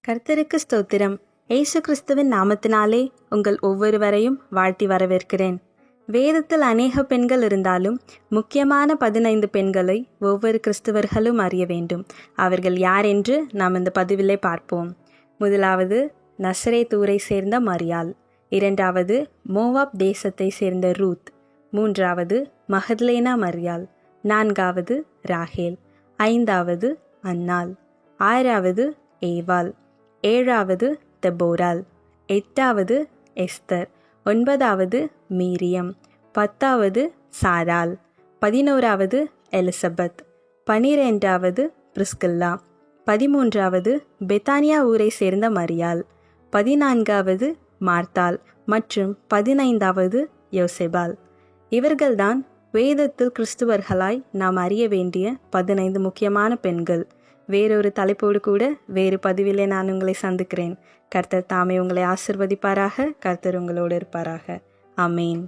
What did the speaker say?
கர்த்தருக்கு ஸ்தோத்திரம். இயேசு கிறிஸ்துவின் நாமத்தினாலே உங்கள் ஒவ்வொருவரையும் வாழ்த்தி வரவேற்கிறேன். வேதத்தில் அநேக பெண்கள் இருந்தாலும் முக்கியமான 15 பெண்களை ஒவ்வொரு கிறிஸ்தவர்களும் அறிய வேண்டும். அவர்கள் யார் என்று நாம் இந்த பதிவிலே பார்ப்போம். முதலாவது நசரேத் ஊரை சேர்ந்த மரியாள். இரண்டாவது மோவாப் தேசத்தை சேர்ந்த ரூத். மூன்றாவது மகத்லேனா மரியாள். நான்காவது ராகேல். ஐந்தாவது அன்னாள். ஆறாவது ஏவாள். ஏழாவது தெபோராள். எட்டாவது எஸ்தர். ஒன்பதாவது மீரியம். பத்தாவது சாராள். 11வது எலிசபெத். 12வது பிரிஸ்கில்லா. 13வது பெத்தானியா ஊரை சேர்ந்த மரியாள். 14வது மார்த்தாள் மற்றும் 15வது யோசேபாள். இவர்கள்தான் வேதத்தில் கிறிஸ்துவர்களாய் நாம் அறிய வேண்டிய 15 முக்கியமான பெண்கள். வேறொரு தலைப்போடு கூட வேறு பதிவிலே நான் உங்களை சந்திக்கிறேன். கர்த்தர் தாமே உங்களை ஆசிர்வதிப்பாராக. கர்த்தர் உங்களோடு இருப்பாராக. ஆமேன்.